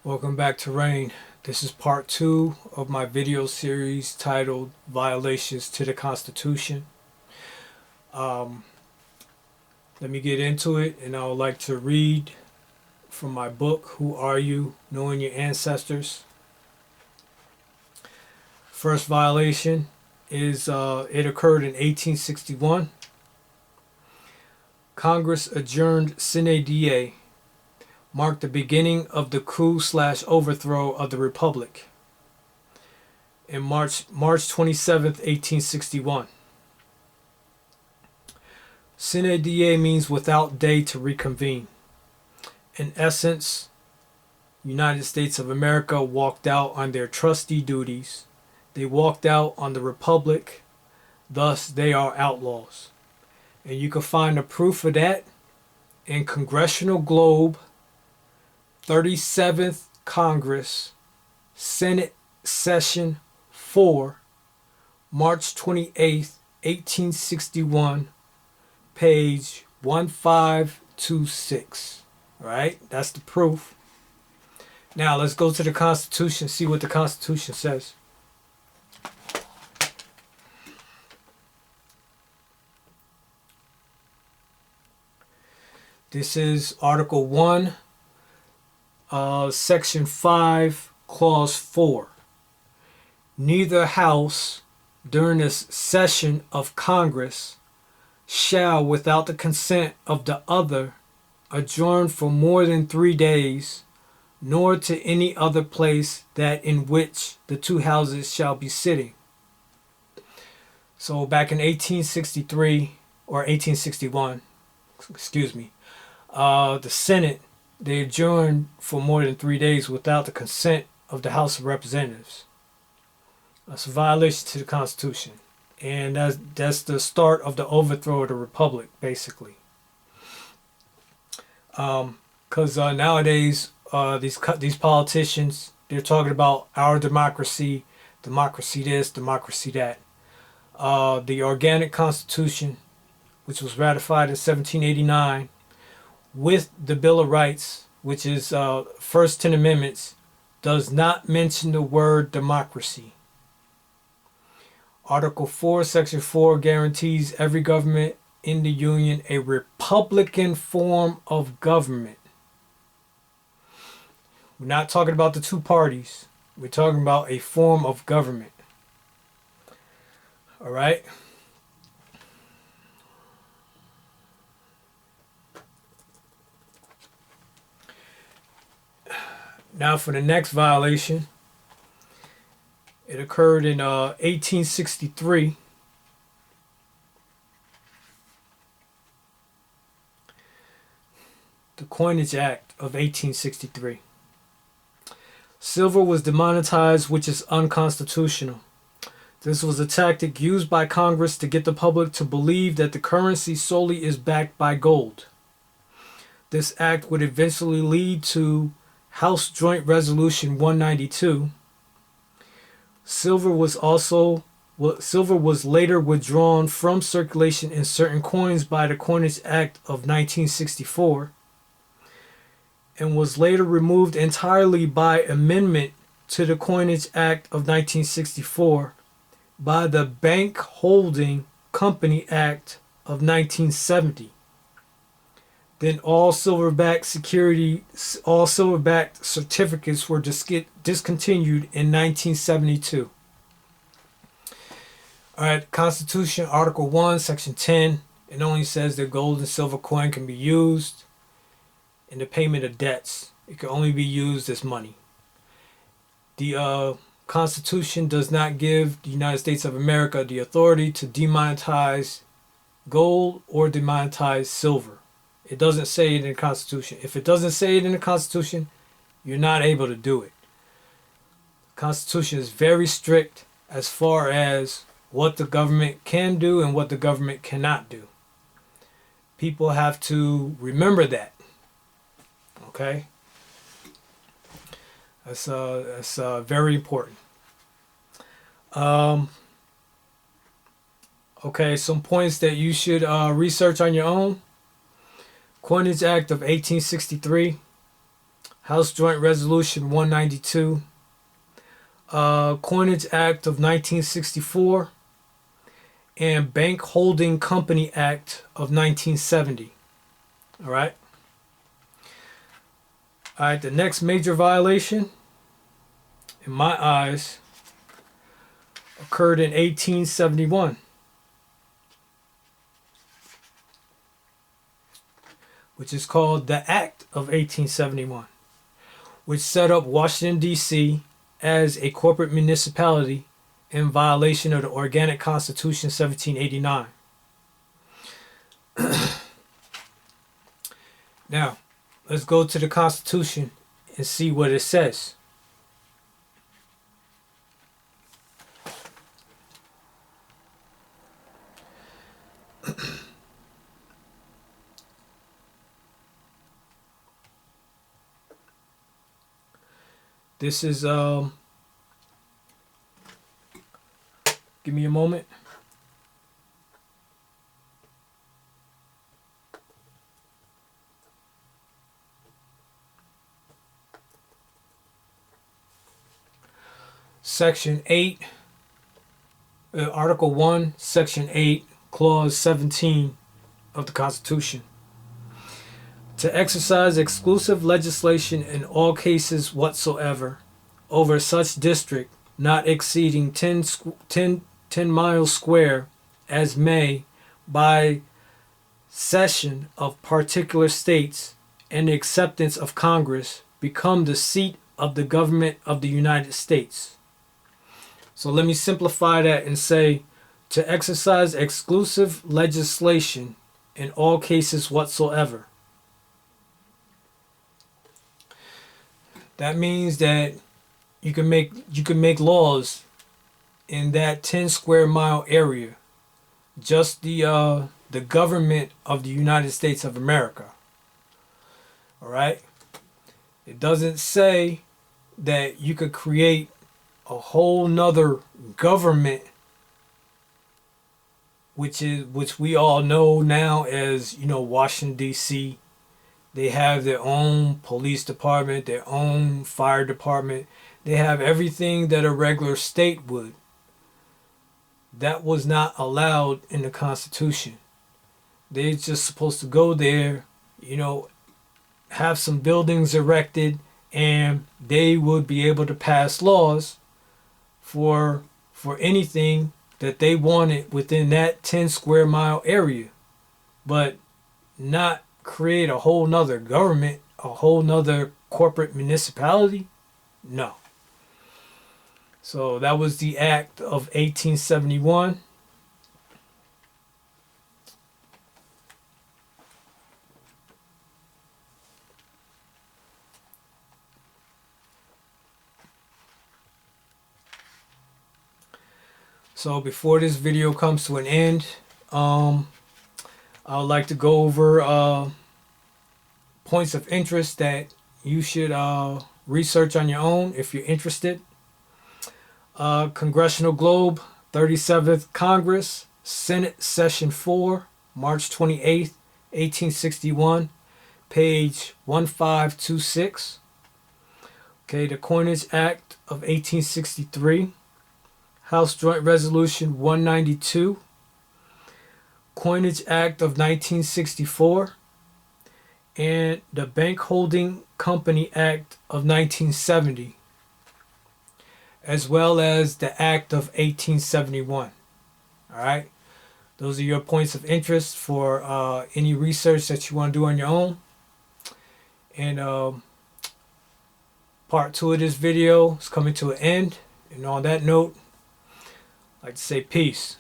Welcome back to R.A.I.N. This is part 2 of my video series titled Violations to the Constitution. Let me get into it, and I would like to read from my book, Who Are You? Knowing Your Ancestors. First violation is it occurred in 1861. Congress adjourned sine die, marked the beginning of the coup/overthrow of the Republic in March 27th, 1861. Sine die means without day to reconvene. In essence, United States of America walked out on their trustee duties. They walked out on the Republic, thus they are outlaws. And you can find the proof of that in Congressional Globe, 37th Congress, Senate Session 4, March 28th, 1861, page 1526. All right, that's the proof. Now let's go to the Constitution, see what the Constitution says. This is Article 1, Section 5, Clause 4. Neither House, during this session of Congress, shall, without the consent of the other, adjourn for more than 3 days, nor to any other place that in which the two houses shall be sitting. So back in 1863 or 1861, the Senate, they adjourned for more than 3 days without the consent of the House of Representatives. That's a violation to the Constitution. And that's the start of the overthrow of the Republic, basically. Because nowadays, these politicians, they're talking about our democracy, democracy this, democracy that. The Organic Constitution, which was ratified in 1789, with the Bill of Rights, which is first 10 amendments, does not mention the word democracy. Article 4, Section 4 guarantees every government in the Union a republican form of government. We're not talking about the two parties. We're talking about a form of government. All right? Now for the next violation. It occurred in 1863. The Coinage Act of 1863. Silver was demonetized, which is unconstitutional. This was a tactic used by Congress to get the public to believe that the currency solely is backed by gold. This act would eventually lead to House Joint Resolution 192. Silver was later withdrawn from circulation in certain coins by the Coinage Act of 1964 and was later removed entirely by amendment to the Coinage Act of 1964 by the Bank Holding Company Act of 1970. Then all silverback certificates were discontinued in 1972. All right, Constitution, Article 1, Section 10. It only says that gold and silver coin can be used in the payment of debts. It can only be used as money. The Constitution does not give the United States of America the authority to demonetize gold or demonetize silver. It doesn't say it in the Constitution. If it doesn't say it in the Constitution, you're not able to do it. The Constitution is very strict as far as what the government can do and what the government cannot do. People have to remember that. Okay? That's very important. Okay, some points that you should research on your own. Coinage Act of 1863 House Joint Resolution 192, Coinage Act of 1964, and Bank Holding Company Act of 1970. All right. All right, the next major violation, in my eyes, occurred in 1871, which is called the Act of 1871, which set up Washington, D.C. as a corporate municipality in violation of the Organic Constitution 1789. Now, let's go to the Constitution and see what it says. This is, give me a moment. Section 8, Article 1, Section 8, Clause 17 of the Constitution. To exercise exclusive legislation in all cases whatsoever over such district not exceeding 10 miles square as may, by cession of particular states and the acceptance of Congress, become the seat of the government of the United States. So let me simplify that and say, to exercise exclusive legislation in all cases whatsoever. That means that you can make laws in that 10 square mile area, just the government of the United States of America. All right? It doesn't say that you could create a whole nother government, which we all know now as, Washington, D.C. They have their own police department, their own fire department. They have everything that a regular state would. That was not allowed in the Constitution. They're just supposed to go there, have some buildings erected, and they would be able to pass laws for anything that they wanted within that 10 square mile area, but not create a whole nother government, a whole nother corporate municipality. No. So that was the Act of 1871. So before this video comes to an end, I would like to go over points of interest that you should research on your own if you're interested. Congressional Globe, 37th Congress, Senate Session 4, March 28th, 1861, page 1526. Okay, the Coinage Act of 1863, House Joint Resolution 192, Coinage Act of 1964, and the Bank Holding Company Act of 1970, as well as the Act of 1871. All right, those are your points of interest for any research that you want to do on your own. And part 2 of this video is coming to an end. And on that note, I'd like to say peace.